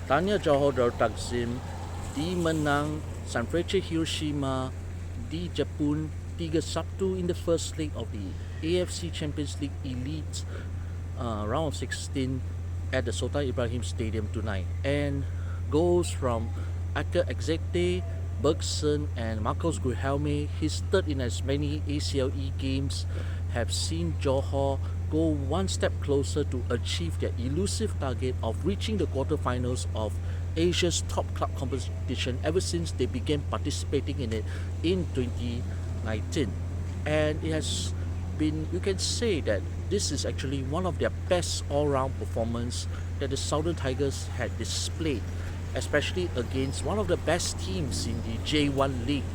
Tanya Johor Darul Takzim di menang Sanfrecce Hiroshima di Jepun 3-1 in the first leg of the AFC Champions League Elite round of 16 at the Sultan Ibrahim Stadium tonight. And goals from Aka Exete, Bergson and Marcos Guilherme, his third in as many ACLE games, have seen Johor go one step closer to achieve their elusive target of reaching the quarterfinals of Asia's top club competition ever since they began participating in it in 2019. And it has been, you can say that this is actually one of their best all-round performance that the Southern Tigers had displayed, especially against one of the best teams in the J1 League,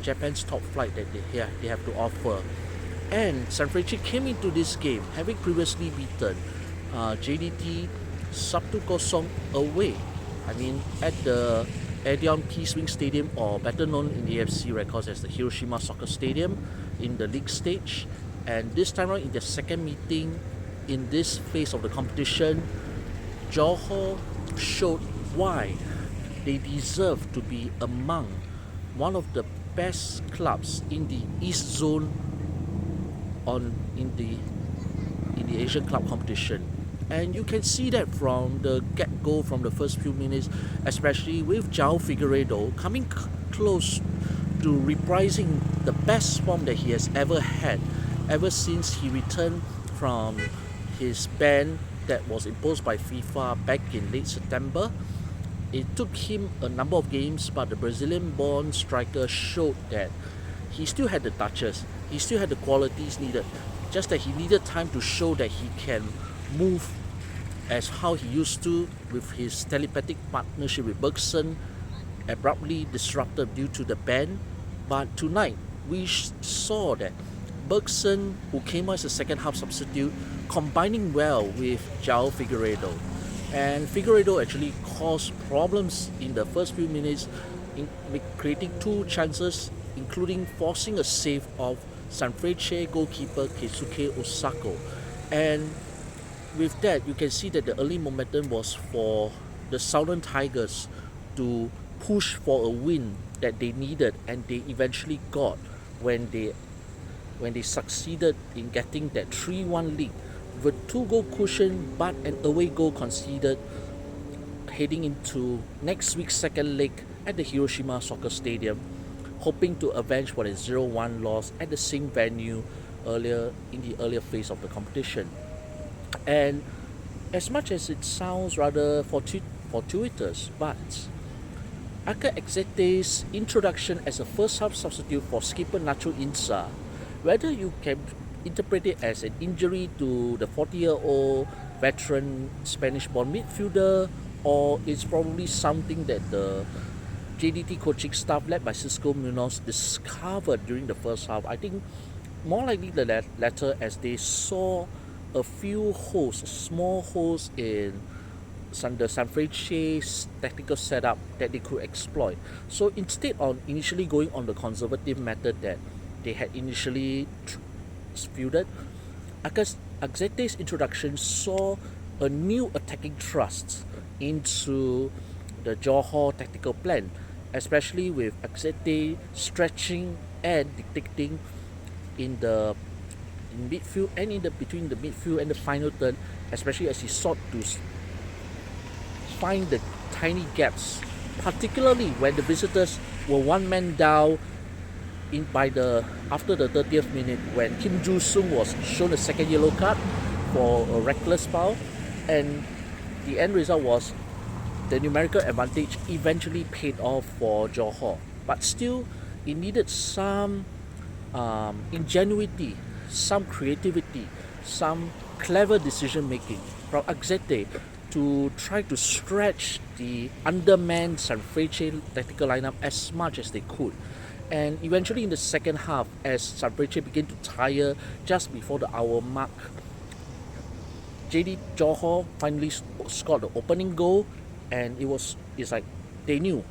Japan's top flight that they have to offer. And Sanfrecce came into this game having previously beaten JDT sub 2-0 away. I mean, at the Edion Peace Wing Stadium, or better known in AFC records as the Hiroshima Soccer Stadium, in the league stage. And this time around, in their second meeting in this phase of the competition, Johor showed why they deserve to be among one of the best clubs in the East Zone in the Asian club competition. And you can see that from the get-go, from the first few minutes, especially with João Figueiredo coming close to reprising the best form that he has ever had ever since he returned from his ban that was imposed by FIFA back in late September. It took him a number of games, but the Brazilian-born striker showed that he still had the touches, he still had the qualities needed, just that he needed time to show that he can move as how he used to, with his telepathic partnership with Bergson abruptly disrupted due to the ban. But tonight we saw that Bergson, who came as a second half substitute, combining well with João Figueiredo. And Figueiredo actually caused problems in the first few minutes, in creating two chances, including forcing a save of Sanfrecce goalkeeper Keisuke Osako. And with that, you can see that the early momentum was for the Southern Tigers to push for a win that they needed, and they eventually got when they succeeded in getting that 3-1 lead with a 2-goal cushion but an away goal conceded heading into next week's second leg at the Hiroshima Soccer Stadium, hoping to avenge for a 0-1 loss at the same venue in the earlier phase of the competition. And as much as it sounds rather fortuitous, but Aka Exete's introduction as a first half substitute for skipper Nacho Insa, whether you can interpret it as an injury to the 40-year-old veteran Spanish-born midfielder, or it's probably something that the JDT coaching staff led by Cisco Munoz discovered during the first half. I think more likely the latter, as they saw a few holes, small holes in the Sanfrecce's tactical setup that they could exploit. So instead of initially going on the conservative method that they had initially fielded, Exete's introduction saw a new attacking thrust into the Johor tactical plan, especially with Exete stretching and dictating in midfield and between the midfield and the final third, especially as he sought to find the tiny gaps, particularly when the visitors were one man down after the 30th minute, when Kim Joo-sung was shown a second yellow card for a reckless foul, and the end result was the numerical advantage eventually paid off for Johor. But still, it needed some ingenuity, some creativity, some clever decision making from Exete to try to stretch the undermanned Sanfrecce tactical lineup as much as they could. And eventually in the second half, as Sanfrecce began to tire just before the hour mark, Johor finally scored the opening goal, and it's like they knew.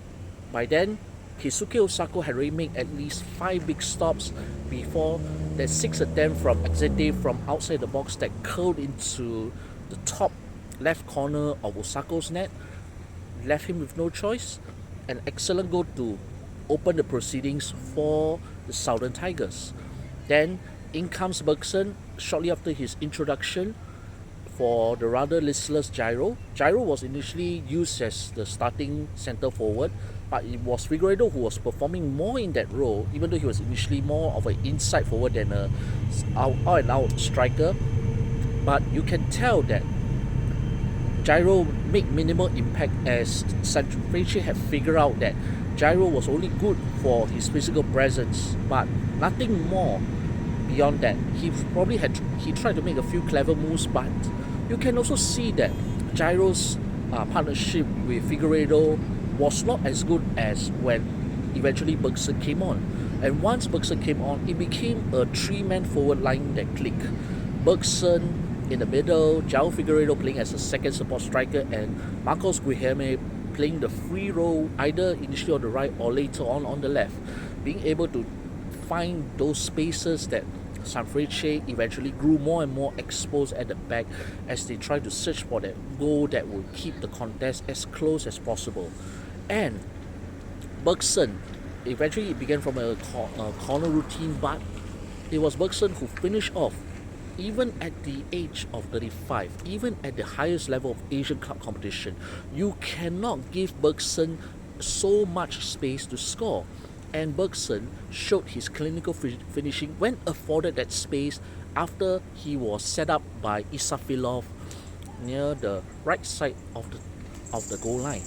By then, Keisuke Osako had already made at least 5 big stops before that 6th attempt from Exete from outside the box that curled into the top left corner of Osako's net. left him with no choice. An excellent goal to open the proceedings for the Southern Tigers. Then in comes Bergson shortly after his introduction for the rather listless Gyro. Gyro was initially used as the starting centre forward, but it was Figueiredo who was performing more in that role, even though he was initially more of an inside forward than a out and out striker. But you can tell that Gyro made minimal impact as Sanfrecce had figured out that Gyro was only good for his physical presence, but nothing more beyond that. He tried to make a few clever moves, but you can also see that Gyro's partnership with Figueiredo was not as good as when eventually Bergson came on. And once Bergson came on, it became a three-man forward line that clicked. Bergson in the middle, João Figueiredo playing as a second support striker, and Marcos Guilherme playing the free role either initially on the right or later on the left, being able to find those spaces that Sanfrecce eventually grew more and more exposed at the back as they tried to search for that goal that would keep the contest as close as possible. And Bergson, eventually it began from a corner routine, but it was Bergson who finished off. Even at the age of 35, even at the highest level of Asian club competition, you cannot give Bergson so much space to score. And Bergson showed his clinical finishing when afforded that space after he was set up by Isafilov near the right side of the goal line.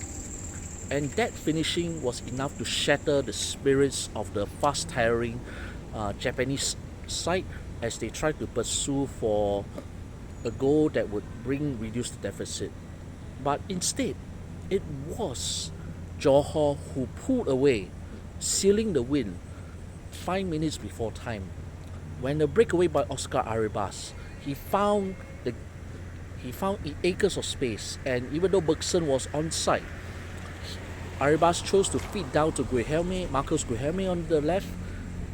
And that finishing was enough to shatter the spirits of the fast-tiring Japanese side as they tried to pursue for a goal that would reduce the deficit. But instead, it was Johor who pulled away, sealing the win 5 minutes before time. When the breakaway by Oscar Arribas, he found acres of space, and even though Bergson was onside, Arribas chose to feed down to Marcos Guilherme on the left.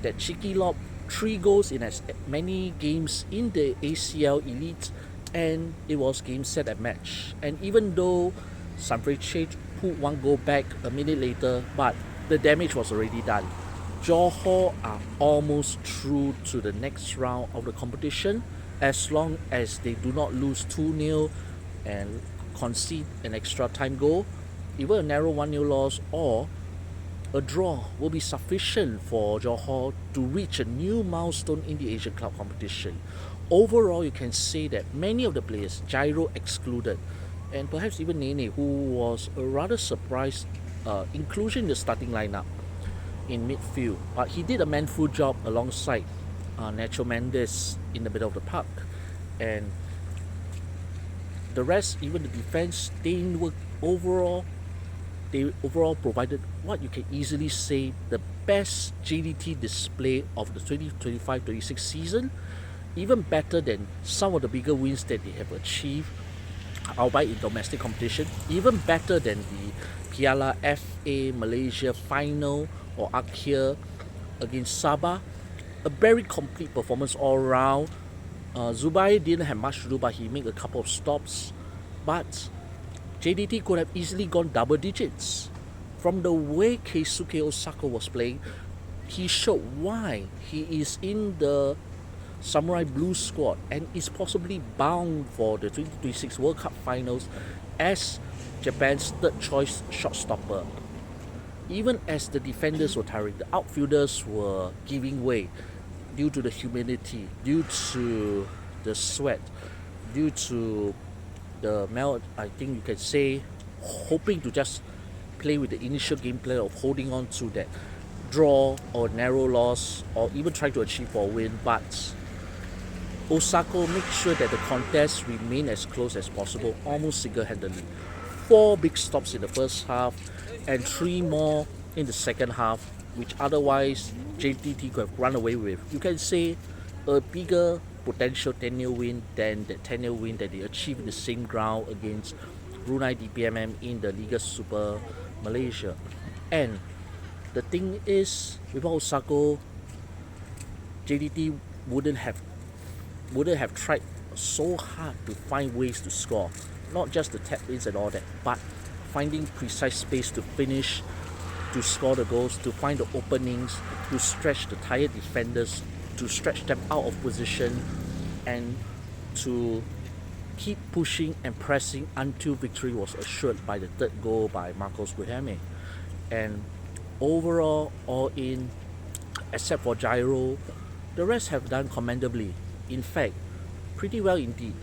That cheeky lob, 3 goals in as many games in the ACL Elite, and it was game, set, and match. And even though Sanfrecce put 1 goal back a minute later, but the damage was already done. Johor are almost through to the next round of the competition as long as they do not lose 2-0 and concede an extra time goal. Even a narrow 1-0 loss or a draw will be sufficient for Johor to reach a new milestone in the Asian Club competition. Overall, you can say that many of the players, Gyro excluded, and perhaps even Nene, who was a rather surprised inclusion in the starting lineup in midfield, but he did a manful job alongside Nacho Mendes in the middle of the park, and the rest, even the defense, they overall provided what you can easily say the best JDT display of the 2025-26 season, even better than some of the bigger wins that they have achieved, albeit in domestic competition, even better than the Piala FA Malaysia final or Akhir against Sabah. A very complete performance all round. Zubair didn't have much to do, but he made a couple of stops. But JDT could have easily gone double digits. From the way Keisuke Osako was playing, he showed why he is in the Samurai Blue squad and is possibly bound for the 2026 World Cup finals as Japan's third choice shot stopper. Even as the defenders were tiring, the outfielders were giving way due to the humidity, due to the sweat, due to the I think you can say, hoping to just play with the initial game plan of holding on to that draw or narrow loss or even try to achieve for a win. But Osako made sure that the contest remained as close as possible, almost single-handedly. 4 big stops in the first half and 3 more in the second half, which otherwise JDT could have run away with. You can say a bigger potential 10-0 win than the 10-0 win that they achieved in the same ground against Brunei DPMM in the Liga Super Malaysia. And the thing is, without Osako, JDT wouldn't have tried so hard to find ways to score. Not just the tap ins and all that, but finding precise space to finish, to score the goals, to find the openings, to stretch the tired defenders, to stretch them out of position, and to keep pushing and pressing until victory was assured by the third goal by Marcos Guilherme. And overall, all in, except for Gyro, the rest have done commendably. In fact, pretty well indeed.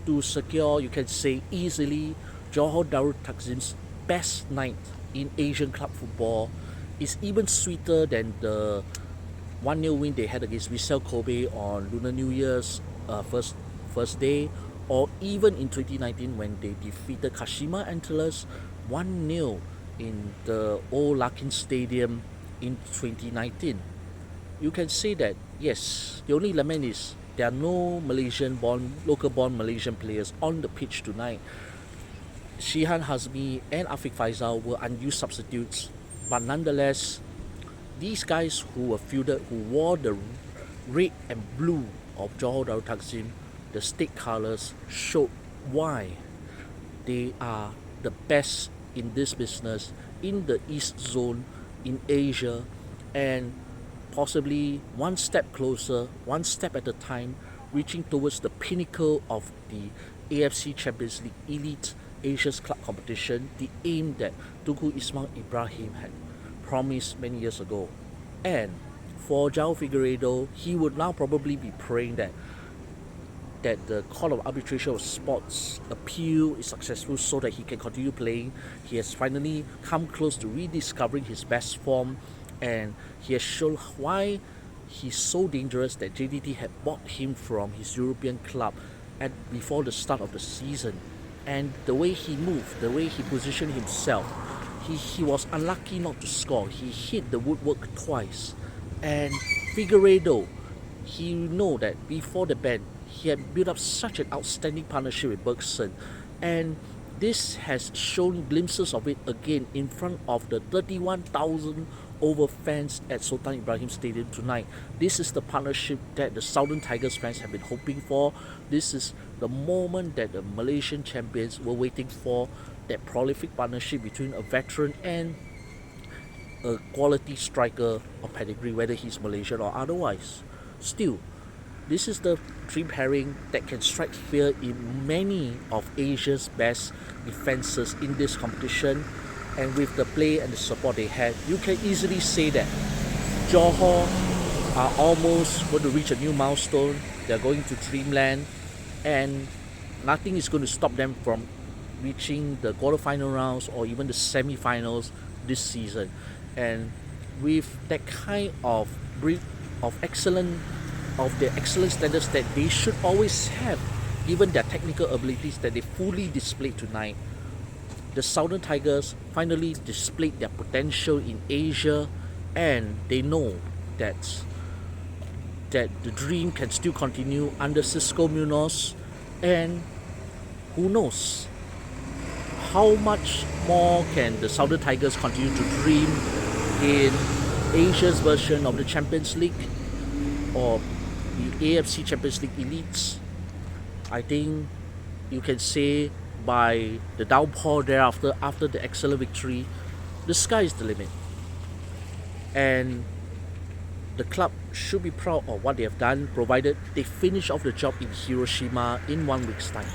To secure, you can say easily, Johor Darul Takzim's best night in Asian club football is even sweeter than the 1-0 win they had against Vissel Kobe on Lunar New Year's first day, or even in 2019 when they defeated Kashima Antlers 1-0 in the old Larkin Stadium in 2019. You can say that, yes, the only lament is there are no local-born Malaysian players on the pitch tonight. Shihan Hazmi and Afiq Faisal were unused substitutes, but nonetheless, these guys who were fielded, who wore the red and blue of Johor Darul Takzim, the state colours, showed why they are the best in this business, in the East Zone, in Asia, and possibly one step closer, one step at a time, reaching towards the pinnacle of the AFC Champions League Elite Asia's club competition, the aim that Tunku Ismail Ibrahim had promised many years ago. And for João Figueiredo, he would now probably be praying that the Court of Arbitration of Sports appeal is successful so that he can continue playing. He has finally come close to rediscovering his best form, and he has shown why he's so dangerous that JDT had bought him from his European club before the start of the season. And the way he moved, the way he positioned himself, he was unlucky not to score. He hit the woodwork twice. And Figueiredo, he know that before the ban, he had built up such an outstanding partnership with Bergson. And this has shown glimpses of it again in front of the 31,000 over fans at Sultan Ibrahim Stadium tonight. This is the partnership that the Southern Tigers fans have been hoping for. This is the moment that the Malaysian champions were waiting for, that prolific partnership between a veteran and a quality striker of pedigree, whether he's Malaysian or otherwise. Still, this is the dream pairing that can strike fear in many of Asia's best defenses in this competition. And with the play and the support they had, you can easily say that Johor are almost going to reach a new milestone. They're going to dreamland, and nothing is going to stop them from reaching the quarterfinal rounds or even the semi-finals this season. And with that kind of excellent standards that they should always have, given their technical abilities that they fully displayed tonight, the Southern Tigers finally displayed their potential in Asia, and they know that the dream can still continue under Cisco Munoz, and who knows how much more can the Southern Tigers continue to dream in Asia's version of the Champions League or the AFC Champions League Elites. I think you can say by the downpour thereafter, after the excellent victory, the sky is the limit. And the club should be proud of what they have done, provided they finish off the job in Hiroshima in 1 week's time.